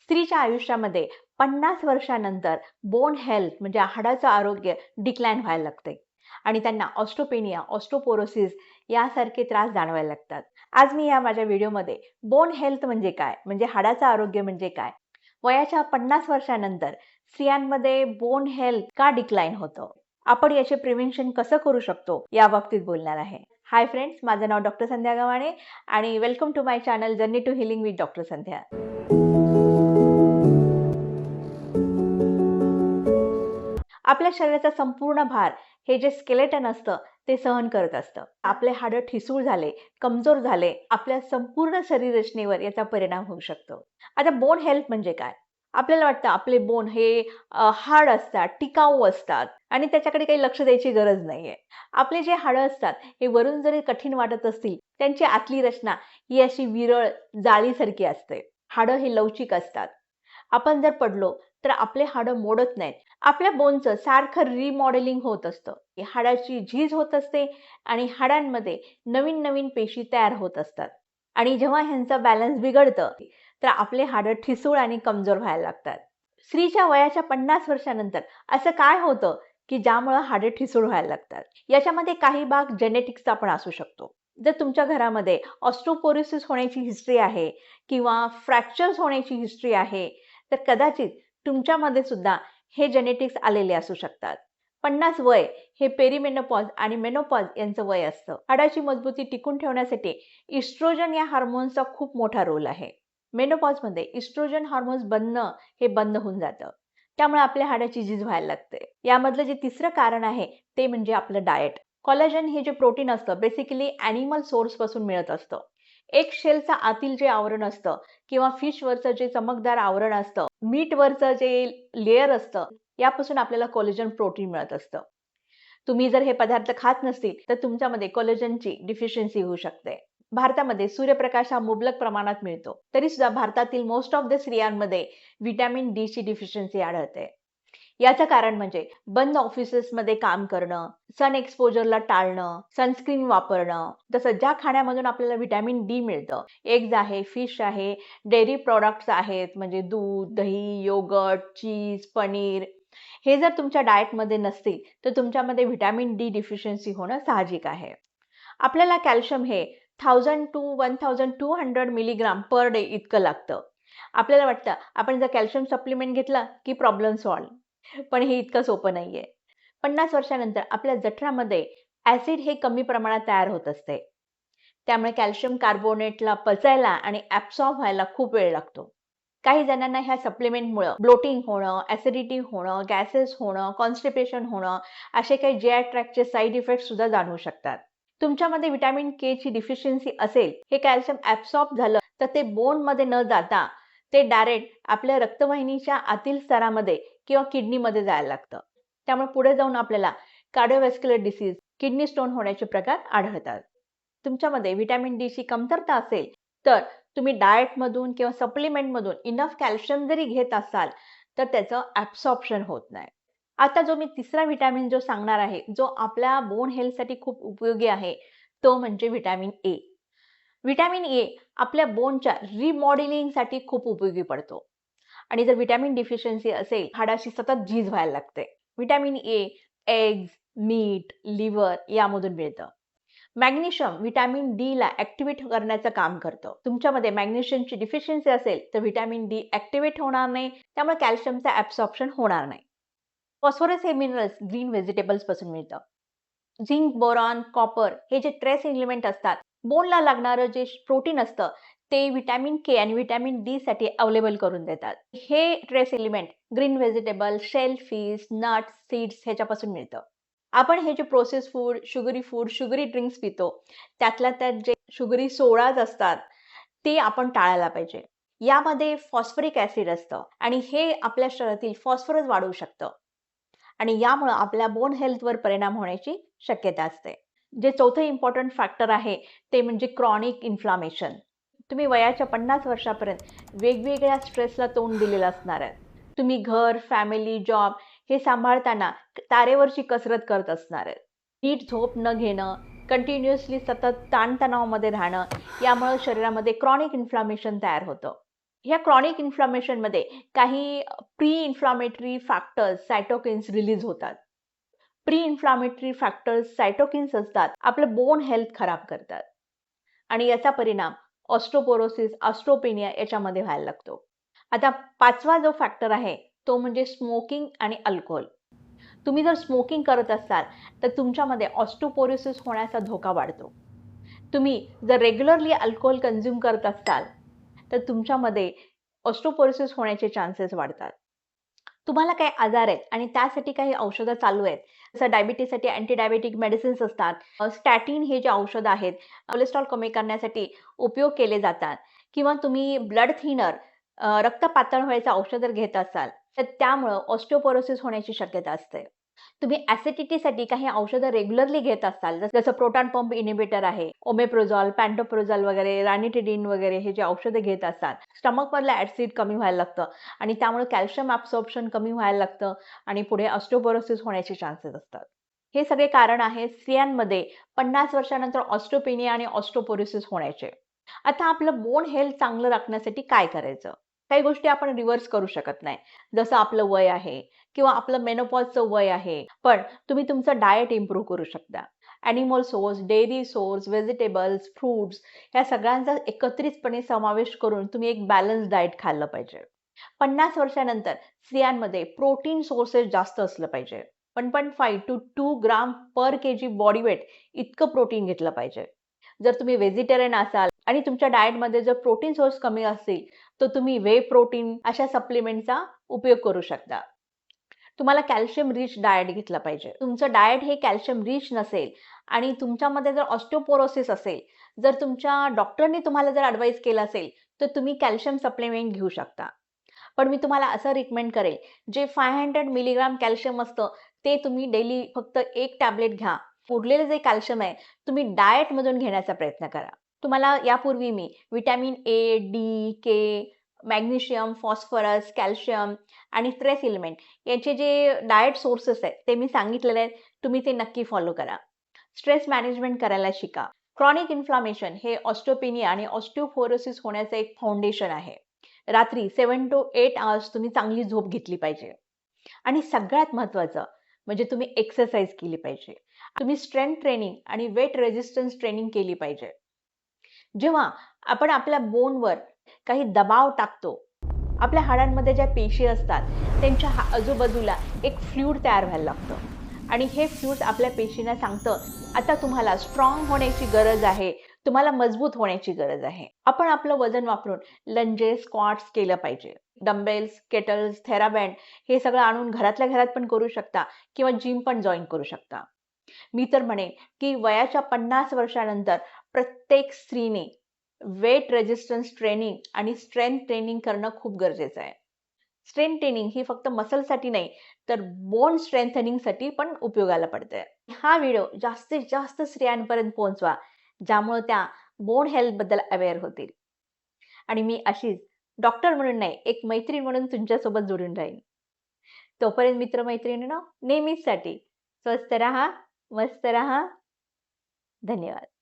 स्त्रीच्या आयुष्यामध्ये 50 वर्षानंतर बोन हेल्थ म्हणजे हाडाचं आरोग्य डिक्लाइन व्हायला लागते आणि त्यांना ऑस्टोपेनिया, ऑस्टोपोरोसिस यासारखे त्रास जाणवायला लागतात. आज मी या माझ्या व्हिडिओमध्ये बोन हेल्थ म्हणजे काय, म्हणजे हाडाचं आरोग्य म्हणजे काय, वयाच्या 50 वर्षानंतर स्त्रियांमध्ये बोन हेल्थ का डिक्लाइन होतं, आपण याचे प्रिव्हेन्शन कसं करू शकतो या बाबतीत बोलणार आहे. हाय फ्रेंड्स, माझं नाव डॉक्टर संध्या गव्हाणे आणि welcome to my channel journey to healing with doctor Sandhya. आपल्या शरीराचा संपूर्ण भार हे जे स्केलेटन असतं ते सहन करत असतं. आपले हाडं ठिसूळ झाले, कमजोर झाले, आपल्या संपूर्ण शरीर रचनेवर याचा परिणाम होऊ शकतो. आता बोन हेल्थ म्हणजे काय? आपल्याला वाटतं आपले बोन हे हाड असतात, टिकाऊ असतात आणि त्याच्याकडे काही लक्ष द्यायची गरज नाहीये. आपले जे हाडं असतात हे वरून जरी कठीण वाटत असतील, त्यांची आतली रचना ही अशी विरळ जाळीसारखी असते. हाडं हे लवचिक असतात. आपण जर पडलो तर आपले हाडं मोडत नाहीत. आपल्या बोनचं सारखं रिमॉडेलिंग होत असतं. हाडाची झीज होत असते आणि हाडांमध्ये नवीन नवीन पेशी तयार होत असतात. आणि जेव्हा ह्यांचा बॅलन्स बिघडतं तर आपले हाडं ठिसूळ आणि कमजोर व्हायला लागतात. स्त्रीच्या वयाच्या 50 वर्षानंतर असं काय होतं की ज्यामुळे हाडे ठिसूळ व्हायला लागतात? याच्यामध्ये काही भाग जेनेटिक्सचा पण असू शकतो. जर तुमच्या घरामध्ये ऑस्टोपोरोसिस होण्याची हिस्ट्री आहे किंवा फ्रॅक्चर्स होण्याची हिस्ट्री आहे तर कदाचित तुमच्यामध्ये सुद्धा हे जेनेटिक्स आलेले असू शकतात. 50 वय हे पेरिमेनोपॉज आणि मेनोपॉज यांचं वय असतं. हाडाची मजबूती टिकून ठेवण्यासाठी इस्ट्रोजन या हार्मोन्सचा खूप मोठा रोल आहे. मेनोपॉजमध्ये इस्ट्रोजन हार्मोन्स बनणं हे बंद होऊन जातं. त्यामुळे आपल्या हाडाची झीज व्हायला लागते. यामधलं जे तिसरं कारण आहे ते म्हणजे आपलं डाएट. कोलॅजन हे जे प्रोटीन असतं बेसिकली ॲनिमल सोर्सपासून मिळत असतं. एक शेलचं आतील जे आवरण असतं किंवा फिशवरचं जे चमकदार आवरण असतं, मीटवरचं जे लेयर असतं, यापासून आपल्याला कोलेजन प्रोटीन मिळत असतं. तुम्ही जर हे पदार्थ खात नसतील तर तुमच्यामध्ये कोलेजनची डिफिशियन्सी होऊ शकते. भारतामध्ये सूर्यप्रकाश हा मुबलक प्रमाणात मिळतो. तरी सुद्धा भारतातील मोस्ट ऑफ द स्त्रियांमध्ये व्हिटॅमिन डी ची डिफिशियन्सी आढळते. याचं कारण म्हणजे बंद ऑफिसेसमध्ये काम करणं, सन एक्सपोजरला टाळणं, सनस्क्रीन वापरणं, तसं ज्या खाण्यामधून आपल्याला व्हिटॅमिन डी मिळतं, एग्ज आहे, फिश आहे, डेअरी प्रॉडक्ट्स आहेत म्हणजे दूध, दही, योगर्ट, चीज, पनीर, हे जर तुमच्या डाएटमध्ये नसतील तर तुमच्यामध्ये व्हिटॅमिन डी डिफिशियन्सी होणं साहजिक आहे. आपल्याला कॅल्शियम हे 1000 to 1200 मिलीग्राम पर डे इतकं लागतं. आपल्याला वाटतं आपण जर कॅल्शियम सप्लिमेंट घेतला की प्रॉब्लेम सॉल्व्ह. पण हे इतकं सोपं नाहीये. 50 वर्षानंतर आपल्या जठरामध्ये ऍसिड हे कमी प्रमाणात तयार होत असते. त्यामुळे कॅल्शियम कार्बोनेटला पचायला आणि ऍब्सॉर्ब व्हायला खूप वेळ लागतो. काही जणांना ह्या सप्लिमेंटमुळे ब्लोटिंग होणं, ऍसिडिटी होणं, गॅसेस होणं, कॉन्स्टिपेशन होणं असे काही जीआय ट्रॅक्टचे साईड इफेक्ट सुद्धा जाणवू शकतात. तुमच्यामध्ये व्हिटॅमिन के ची डिफिशियन्सी असेल, हे कॅल्शियम ऍब्सॉर्ब झालं तर ते बोनमध्ये न जाता ते डायरेक्ट आपल्या रक्तवाहिनीच्या आतील स्तरामध्ये किंवा किडनीमध्ये जायला लागतं. त्यामुळे पुढे जाऊन आपल्याला कार्डिओव्हॅस्क्युलर डिसीज, किडनी स्टोन होण्याचे प्रकार आढळतात. तुमच्यामध्ये व्हिटॅमिन डी ची कमतरता असेल तर तुम्ही डाएटमधून किंवा सप्लिमेंटमधून इनफ कॅल्शियम जरी घेत असाल तर त्याचं ॲब्सॉर्प्शन होत नाही. आता जो मी तिसरा व्हिटॅमिन जो सांगणार आहे, जो आपल्या बोन हेल्थसाठी खूप उपयोगी आहे, तो म्हणजे व्हिटॅमिन ए. व्हिटॅमिन ए आपल्या बोनच्या रिमॉडेलिंगसाठी खूप उपयोगी पडतो. आणि जर व्हिटॅमिन डिफिशियन्सी असेल, हाडाशी सतत झीज व्हायला लागते. Vitamin A eggs, meat, liver यामधून मिळतं. मॅग्नेशियम व्हिटॅमिन डी ला ऍक्टिव्हेट करण्याचं काम करतं. तुमच्यामध्ये मॅग्नेशियमची डिफिशियन्सी असेल तर व्हिटॅमिन डी ऍक्टिव्हेट होणार नाही, त्यामुळे कॅल्शियमचं ॲब्सॉर्प्शन होणार नाही. फॉस्फरस हे मिनरल्स ग्रीन व्हेजिटेबल्स पासून मिळतं. झिंक, बोरॉन, कॉपर हे जे ट्रेस एलिमेंट असतात, बोनला लागणारं जे प्रोटीन असतं ते व्हिटॅमिन के आणि व्हिटॅमिन डी साठी अवेलेबल करून देतात. हे trace element green vegetable, shell fish, nuts, seeds ह्याच्यापासून मिळतं. आपण हे जे प्रोसेस फूड, शुगरी ड्रिंक्स पितो, त्यातल्या त्यात जे शुगरी सोडाज असतात ते आपण टाळायला पाहिजे. यामध्ये फॉस्फरिक ऍसिड असतं आणि हे आपल्या शरीरातील फॉस्फरस वाढवू शकतं आणि यामुळे आपल्या बोन हेल्थवर परिणाम होण्याची शक्यता असते. जे चौथं इम्पॉर्टंट फॅक्टर आहे ते म्हणजे क्रॉनिक इन्फ्लामेशन. तुम्ही वयाच्या 50 वर्षापर्यंत वेगवेगळ्या स्ट्रेसला तोंड दिलेलं असणार आहे. तुम्ही घर, फॅमिली, जॉब हे सांभाळताना तारेवरची कसरत करत असणार आहे. नीट झोप न घेणं, कंटिन्युअसली सतत ताणतणावामध्ये राहणं, यामुळे शरीरामध्ये क्रॉनिक इन्फ्लामेशन तयार होतं. ह्या क्रॉनिक इन्फ्लामेशनमध्ये काही प्री इन्फ्लामेटरी फॅक्टर्स सायटोकिन्स रिलीज होतात. प्री इन्फ्लामेटरी फॅक्टर्स सायटोकिन्स असतात आपलं बोन हेल्थ खराब करतात आणि याचा परिणाम ऑस्टोपोरोसिस, ऑस्ट्रोपेनिया याच्यामध्ये व्हायला लागतो. आता 5वा जो फॅक्टर आहे तो म्हणजे स्मोकिंग आणि अल्कोहोल. तुम्ही जर स्मोकिंग करत असाल तर तुमच्यामध्ये ऑस्टोपोरोसिस होण्याचा धोका वाढतो. तुम्ही जर रेग्युलरली अल्कोहोल कंझ्युम करत असाल तर तुमच्यामध्ये ऑस्टोपोरोसिस होण्याचे चान्सेस वाढतात. तुम्हाला काही आजार आहेत आणि त्यासाठी काही औषधं चालू आहेत. जसं डायबिटीजसाठी अँटी डायबेटिक मेडिसिन्स असतात. स्टॅटिन हे जे औषधं आहेत, कोलेस्ट्रॉल कमी करण्यासाठी उपयोग केले जातात किंवा तुम्ही ब्लड थिनर रक्त पातळ व्हायचं औषध जर घेत असाल, तर त्यामुळं ऑस्टिओपोरोसिस होण्याची शक्यता असते. तुम्ही ॲसिडिटीसाठी काही औषधं रेग्युलरली घेत असाल, जसं प्रोटॉन पंप इनिबिटर आहे, ओमेप्रोझॉल, पॅन्टोप्रोझॉल वगैरे, रानिटिडिन वगैरे हे जे औषधं घेत असाल, स्टमकमधलं ॲसिड कमी व्हायला लागतं आणि त्यामुळे कॅल्शियम ॲब्सॉर्प्शन कमी व्हायला लागतं आणि पुढे ऑस्टिओपोरोसिस होण्याचे चान्सेस असतात. हे सगळे कारण आहेत स्त्रियांमध्ये 50 वर्षानंतर ऑस्टिओपेनिया आणि ऑस्टिओपोरोसिस होण्याचे. आता आपलं बोन हेल्थ चांगलं राखण्यासाठी काय करायचं? काही गोष्टी आपण रिव्हर्स करू शकत नाही. जसं आपलं वय आहे किंवा आपलं मेनोपॉजचं वय आहे. पण तुम्ही तुमचं डाएट इम्प्रूव्ह करू शकता. Animal source, dairy source, vegetables, fruits ह्या सगळ्यांचा एकत्रितपणे समावेश करून तुम्ही एक बॅलन्स डाएट खाल्लं पाहिजे. 50 वर्षानंतर स्त्रियांमध्ये प्रोटीन सोर्सेस जास्त असलं पाहिजे. 1.5 to 2 gram per kg body weight इतकं प्रोटीन घेतलं पाहिजे. जर तुम्ही व्हेजिटेरियन असाल आणि तुमच्या डाएटमध्ये जर प्रोटीन सोर्स कमी असतील, तर तुम्ही व्हे प्रोटीन अशा सप्लिमेंटचा उपयोग करू शकता. तुम्हाला कॅल्शियम रिच डाएट घेतलं पाहिजे. तुमचं डाएट हे कॅल्शियम रिच नसेल आणि तुमच्यामध्ये जर ऑस्टिओपोरोसिस असेल, जर तुमच्या डॉक्टरनी तुम्हाला जर ॲडवाईस केलं असेल, तर तुम्ही कॅल्शियम सप्लिमेंट घेऊ शकता. पण मी तुम्हाला असं रिकमेंड करेल, जे 500 मिलीग्राम कॅल्शियम असतं, ते तुम्ही डेली फक्त 1 टॅबलेट घ्या. उरलेलं जे कॅल्शियम आहे, तुम्ही डाएटमधून घेण्याचा प्रयत्न करा. तुम्हाला यापूर्वी मी vitamin A, D, K, magnesium, phosphorus, calcium आणि ट्रेस एलिमेंट याचे जे डाएट सोर्सेस आहेत, ते मी सांगितलेले आहेत. तुम्ही ते नक्की फॉलो करा. स्ट्रेस मॅनेजमेंट करायला शिका. क्रॉनिक इन्फ्लामेशन हे ऑस्टिओपेनिया आणि ऑस्टिओपोरोसिस होण्याचं एक फाउंडेशन आहे. रात्री 7 to 8 आवर्स तुम्ही चांगली झोप घेतली पाहिजे आणि सगळ्यात महत्त्वाचं म्हणजे तुम्ही एक्सरसाइज केली पाहिजे. तुम्ही स्ट्रेंथ ट्रेनिंग आणि वेट रेझिस्टन्स ट्रेनिंग केली पाहिजे. जेव्हा आपण आपल्या बोनवर काही दबाव टाकतो, आपल्या हाडांमध्ये ज्या पेशी असतात त्यांच्या आजूबाजूला एक फ्लूइड तयार व्हायला लागतं आणि हे फ्लूइड आपल्या पेशींना सांगतं, आता तुम्हाला स्ट्रॉंग होण्याची गरज आहे, तुम्हाला मजबूत होण्याची गरज आहे. आपण आपलं वजन वापरून लंजेस, स्क्वॉट्स केलं पाहिजे. डंबेल्स, केटल्स, थेराबँड हे सगळं आणून घरातल्या घरात पण करू शकता किंवा जिम पण जॉईन करू शकता. मी तर म्हणेन की वयाच्या 50 वर्षानंतर प्रत्येक स्त्रीने वेट रेझिस्टन्स ट्रेनिंग आणि स्ट्रेंथ ट्रेनिंग करणं खूप गरजेचं आहे. स्ट्रेंथ ट्रेनिंग ही फक्त मसलसाठी नाही, तर बोन स्ट्रेंथनिंगसाठी पण उपयोगाला पडते. हा व्हिडिओ जास्तीत जास्त स्त्रियांपर्यंत पोहोचवा, ज्यामुळे त्या बोन हेल्थबद्दल अवेअर होतील. आणि मी अशीच डॉक्टर म्हणून नाही, एक मैत्रीण म्हणून तुमच्यासोबत जोडून राहीन. तोपर्यंत मित्र-मैत्रिणींनो, नेहमीचसाठी स्वस्थ राहा, मस्त राहा. धन्यवाद.